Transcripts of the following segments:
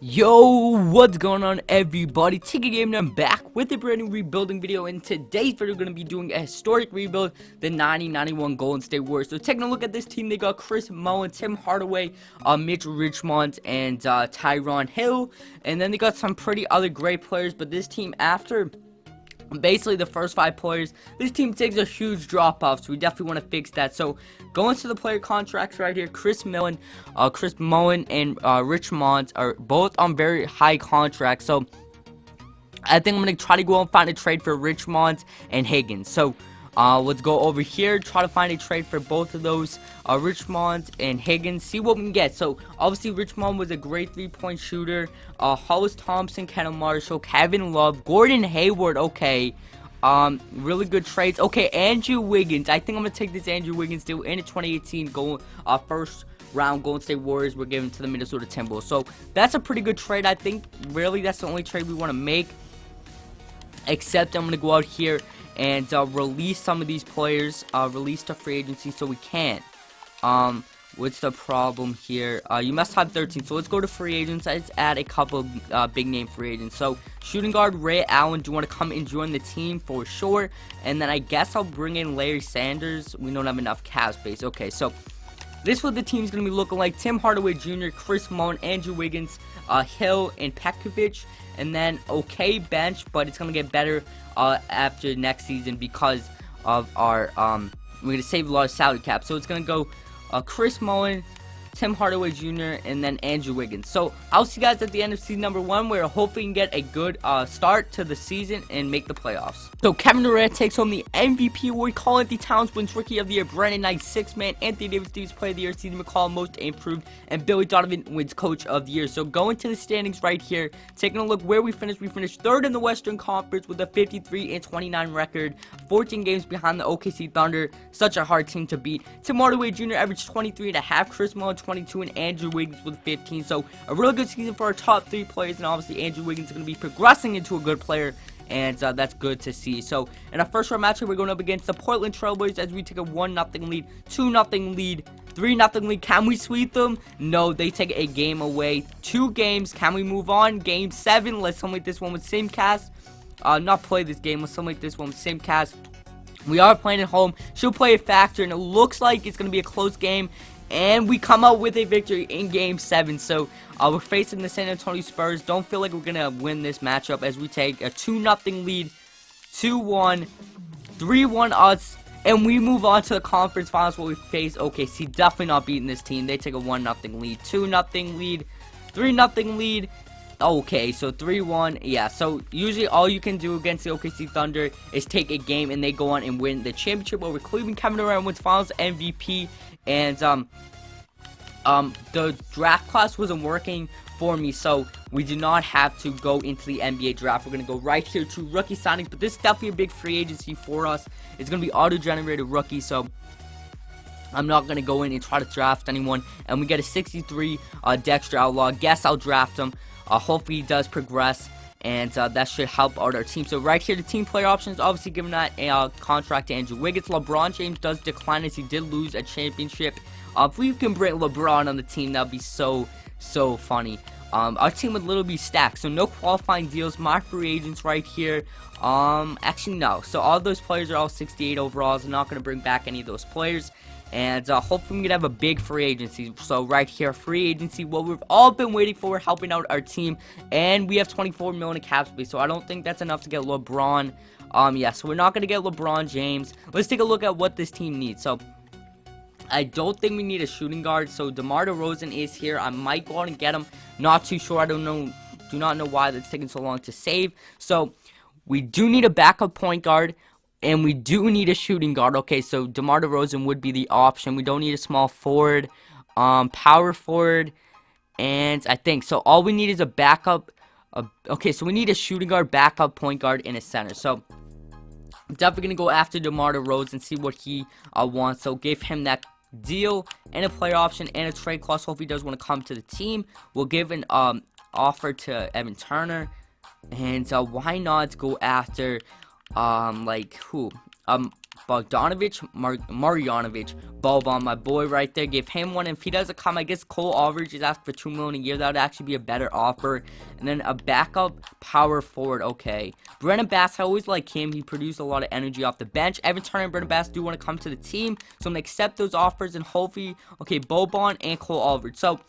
Yo, what's going on, everybody? 2K16 and I'm back with a brand new rebuilding video. In today's video, we're going to be doing a historic rebuild, the 1991 Golden State Warriors. So taking a look at this team, they got Chris Mullin, Tim Hardaway, Mitch Richmond, and Tyronn Hill. And then they got some pretty other great players, but this team, after basically the first 5 players, this team takes a huge drop off, so we definitely want to fix that. So going to the player contracts right here, Chris Mullin and Richmond are both on very high contracts, so I think I'm going to try to go and find a trade for Richmond and Higgins. So let's go over here, try to find a trade for both of those, Richmond and Higgins, see what we can get. So obviously Richmond was a great 3-point shooter. Hollis Thompson, Kendall Marshall, Kevin Love, Gordon Hayward, okay. Really good trades. Okay, Andrew Wiggins. I think I'm gonna take this Andrew Wiggins deal in a 2018 first round Golden State Warriors we're giving to the Minnesota Timberwolves. So that's a pretty good trade. I think really that's the only trade we want to make. Except I'm gonna go out here and release some of these players, release to free agency so we can. What's the problem here? You must have 13, so let's go to free agents. Let's add a couple big name free agents. So shooting guard Ray Allen, do you want to come and join the team? For sure. And then I guess I'll bring in Larry Sanders. We don't have enough cap space. Okay, so this is what the team's going to be looking like. Tim Hardaway Jr., Chris Mullin, Andrew Wiggins, Hill, and Pekovic. And then, okay, bench, but it's going to get better after next season because of our, we're going to save a lot of salary cap. So it's going to go Chris Mullin, Tim Hardaway Jr., and then Andrew Wiggins. So I'll see you guys at the end of season number 1, where hopefully we can get a good start to the season and make the playoffs. So Kevin Durant takes home the MVP award. Karl-Anthony Towns wins Rookie of the Year. Brandon Knight, 6th man. Anthony Davis Stevens Player of the Year. CJ McCollum, Most Improved. And Billy Donovan wins Coach of the Year. So going to the standings right here, taking a look where we finished. We finished 3rd in the Western Conference with a 53-29 record. 14 games behind the OKC Thunder. Such a hard team to beat. Tim Hardaway Jr. averaged 23.5. Chris Mullin 22, and Andrew Wiggins with 15. So a really good season for our top 3 players, and obviously Andrew Wiggins is going to be progressing into a good player, and that's good to see. So in our first round matchup, we're going up against the Portland Trailblazers as we take a 1-0 lead, 2-0 lead, 3-0 lead. Can we sweep them? No, they take a game away. 2 games. Can we move on? Game 7. Let's simulate this one with Simcast. Not play this game. Let's simulate this one with Simcast. We are playing at home. She'll play a factor, and it looks like it's going to be a close game. And we come out with a victory in Game 7. So we're facing the San Antonio Spurs. Don't feel like we're going to win this matchup as we take a 2-0 lead, 2-1, 3-1 us. And we move on to the conference finals where we face OKC. Definitely not beating this team. They take a 1-0 lead, 2-0 lead, 3-0 lead. Okay, so 3-1. Yeah, so usually all you can do against the OKC Thunder is take a game and they go on and win the championship over Cleveland. Kevin Durant wins finals MVP. And the draft class wasn't working for me, so we do not have to go into the NBA draft. We're going to go right here to rookie signings, but this is definitely a big free agency for us. It's going to be auto-generated rookie, so I'm not going to go in and try to draft anyone. And we get a 63 Dexter Outlaw. Guess I'll draft him. Hopefully he does progress, and that should help out our team. So right here, the team player options, obviously giving that a contract to Andrew Wiggins. LeBron James does decline as he did lose a championship. If we can bring LeBron on the team, that would be so funny. Our team would literally be stacked. So no qualifying deals. My free agents right here. Actually no. So all those players are all 68 overalls. I'm not going to bring back any of those players. And hopefully we can have a big free agency. So right here, free agency, what we've all been waiting for, helping out our team. And we have 24 million in cap space, so I don't think that's enough to get LeBron. Yeah, so we're not going to get LeBron James. Let's take a look at what this team needs. So I don't think we need a shooting guard. So DeMar DeRozan is here. I might go out and get him. Not too sure. I don't know. Do not know why that's taking so long to save. So we do need a backup point guard. And we do need a shooting guard. Okay, so DeMar DeRozan would be the option. We don't need a small forward, power forward, and I think so. All we need is a backup. Okay, so we need a shooting guard, backup point guard, and a center. So I'm definitely gonna go after DeMar DeRozan and see what he wants. So give him that deal and a player option and a trade clause. Hope he does want to come to the team. We'll give an offer to Evan Turner, and why not go after like who? Bogdanovich, Marjanovic, Boban, my boy right there. Give him one. If he doesn't come, I guess Cole Aldridge is asked for $2 million a year. That would actually be a better offer. And then a backup power forward. Okay. Brennan Bass, I always like him. He produced a lot of energy off the bench. Evan Turner and Brennan Bass do want to come to the team. So I'm going to accept those offers. And hopefully, okay, Boban and Cole Aldridge. So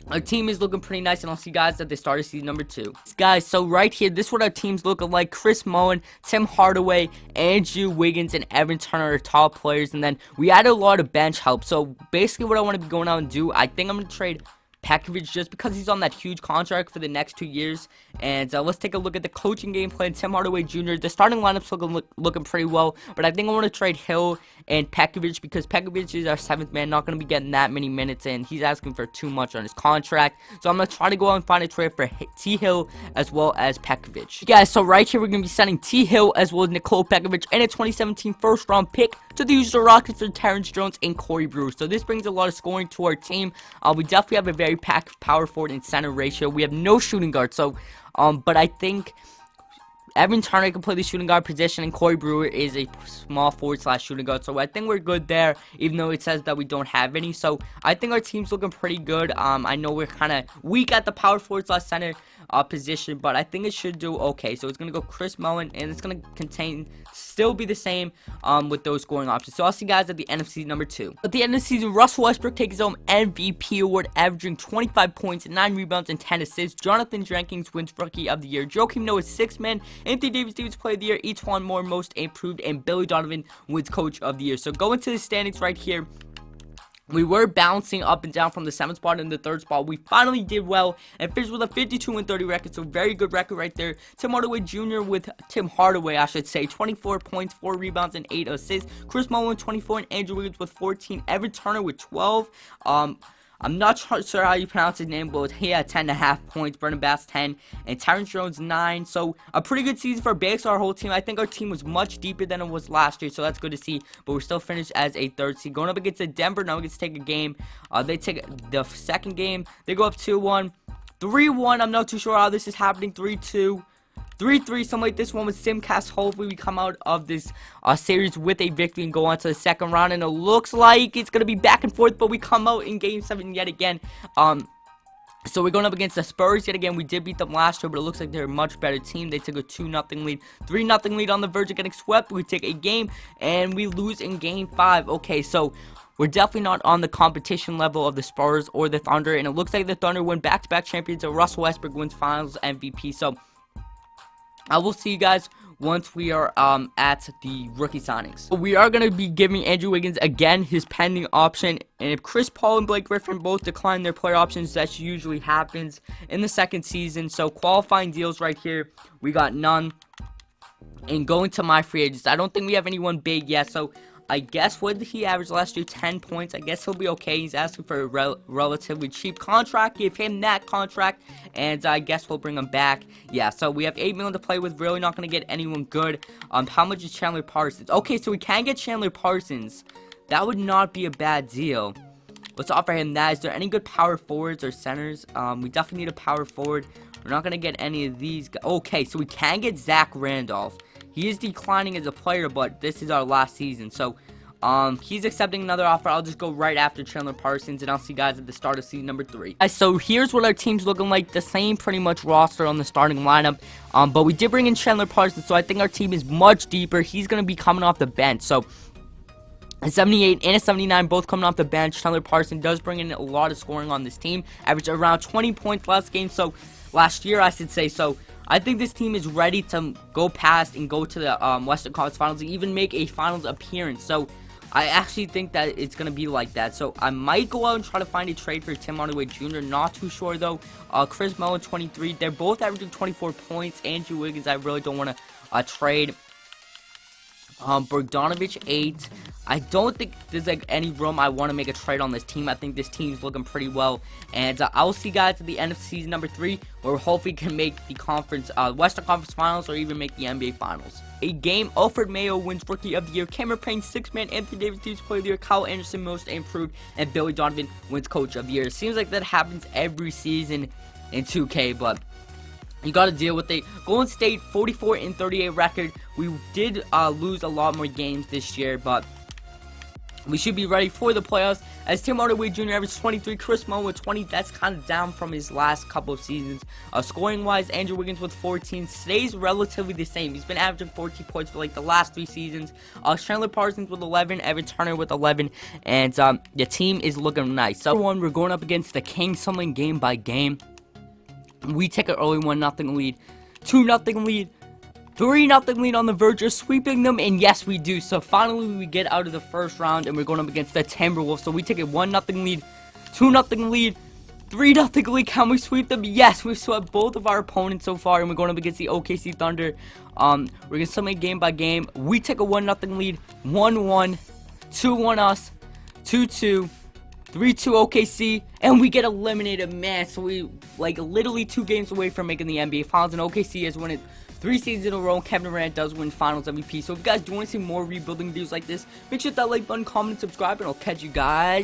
our team is looking pretty nice, and I'll see you guys at the start of season number 2. Guys, so right here, this is what our team's looking like. Chris Mullin, Tim Hardaway, Andrew Wiggins, and Evan Turner are top players, and then we added a lot of bench help. So basically what I want to be going out and do, I think I'm going to trade Pekovic just because he's on that huge contract for the next 2 years. And let's take a look at the coaching game plan. Tim Hardaway Jr. The starting lineup's looking pretty well, but I think I want to trade Hill and Pekovic because Pekovic is our 7th man, not going to be getting that many minutes, and he's asking for too much on his contract. So I'm going to try to go out and find a trade for T. Hill as well as Pekovic. Guys, so right here we're going to be sending T. Hill as well as Nikola Pekovic and a 2017 first-round pick to the Houston Rockets for Terrence Jones and Corey Brewer. So this brings a lot of scoring to our team. We definitely have a very packed power forward and center ratio. We have no shooting guard, so but I think Evan Turner can play the shooting guard position, and Corey Brewer is a small forward / shooting guard. So I think we're good there, even though it says that we don't have any. So I think our team's looking pretty good. I know we're kind of weak at the power forward / center position, but I think it should do okay. So it's going to go Chris Mullin, and it's going to still be the same with those scoring options. So I'll see you guys at the end of season number 2. At the end of the season, Russell Westbrook takes his home MVP award, averaging 25 points, 9 rebounds, and 10 assists. Jonathan Jenkins wins Rookie of the Year. Joakim Noah 6th man. Anthony Davis Player of the Year. Etuan Moore Most Improved, and Billy Donovan wins Coach of the Year. So going to the standings right here, we were bouncing up and down from the 7th spot and the 3rd spot. We finally did well and finished with a 52-30 record. So very good record right there. Tim Hardaway Jr. with Tim Hardaway, I should say, 24 points, 4 rebounds, and 8 assists. Chris Mullin 24, and Andrew Wiggins with 14. Evan Turner with 12. I'm not sure how you pronounce his name, but he had 10.5 points. Brennan Bass 10, and Terrence Jones 9. So a pretty good season for basically our whole team. I think our team was much deeper than it was last year, so that's good to see. But we're still finished as a 3rd seed. Going up against the Denver Nuggets, take a game. They take the 2nd game. They go up 2-1, 3-1. I'm not too sure how this is happening. 3-2. 3-3, something like this one with Simcast. Hopefully we come out of this series with a victory and go on to the 2nd round. And it looks like it's going to be back and forth, but we come out in Game 7 yet again. So we're going up against the Spurs yet again. We did beat them last year, but it looks like they're a much better team. They took a 2-0 lead, 3-0 lead on the verge of getting swept. We take a game, and we lose in Game 5. Okay, so we're definitely not on the competition level of the Spurs or the Thunder, and it looks like the Thunder win back-to-back champions, and Russell Westbrook wins Finals MVP. So I will see you guys once we are at the rookie signings. We are going to be giving Andrew Wiggins again his pending option, and if Chris Paul and Blake Griffin both decline their player options, that usually happens in the 2nd season. So qualifying deals right here, we got none. And going to my free agents, I don't think we have anyone big yet, so I guess, what did he average last year? 10 points. I guess he'll be okay. He's asking for a relatively cheap contract. Give him that contract, and I guess we'll bring him back. Yeah, so we have $8 million to play with. Really not going to get anyone good. How much is Chandler Parsons? Okay, so we can get Chandler Parsons. That would not be a bad deal. Let's offer him that. Is there any good power forwards or centers? We definitely need a power forward. We're not going to get any of these guys. Okay, so we can get Zach Randolph. He is declining as a player, but this is our last season. So, he's accepting another offer. I'll just go right after Chandler Parsons, and I'll see you guys at the start of season number 3. So, here's what our team's looking like. The same pretty much roster on the starting lineup. But we did bring in Chandler Parsons, so I think our team is much deeper. He's going to be coming off the bench. So, a 78 and a 79 both coming off the bench. Chandler Parsons does bring in a lot of scoring on this team. Averaged around 20 points last year, I should say. So, I think this team is ready to go past and go to the Western Conference Finals and even make a Finals appearance. So, I actually think that it's going to be like that. So, I might go out and try to find a trade for Tim Hardaway Jr. Not too sure, though. Chris Mullin, 23. They're both averaging 24 points. Andrew Wiggins, I really don't want to trade. Bogdanovich, 8. I don't think there's like any room I want to make a trade on this team. I think this team's looking pretty well, and I'll see you guys at the end of season number 3, where we hopefully can make the Western Conference Finals, or even make the NBA Finals. A game, Alfred Mayo wins Rookie of the Year, Cameron Payne 6th man, Anthony Davis Player of the Year, Kyle Anderson Most Improved, and Billy Donovan wins Coach of the Year. It seems like that happens every season in 2K, but You got to deal with it. Golden State 44-38 record. We did lose a lot more games this year, but we should be ready for the playoffs. As Tim Hardaway Jr. averaged 23, Chris Mullin with 20. That's kind of down from his last couple of seasons. Scoring-wise, Andrew Wiggins with 14 stays relatively the same. He's been averaging 14 points for like the last 3 seasons. Chandler Parsons with 11, Evan Turner with 11, and the team is looking nice. So, we're going up against the Kings, something game by game. We take an early 1-0 lead, 2-0 lead, 3-0 lead on the verge of sweeping them, and yes, we do. So finally, we get out of the first round, and we're going up against the Timberwolves. So we take a 1-0 lead, 2-0 lead, 3-0 lead. Can we sweep them? Yes, we've swept both of our opponents so far, and we're going up against the OKC Thunder. We're going to summate game by game. We take a 1-0 lead, 1-1, 2-1 us, 2-2. 3-2 OKC, and we get eliminated, man. So we like literally 2 games away from making the NBA Finals, and OKC has won it 3 seasons in a row. Kevin Durant does win Finals MVP. So if you guys do want to see more rebuilding videos like this, make sure to hit that like button, comment, and subscribe, and I'll catch you guys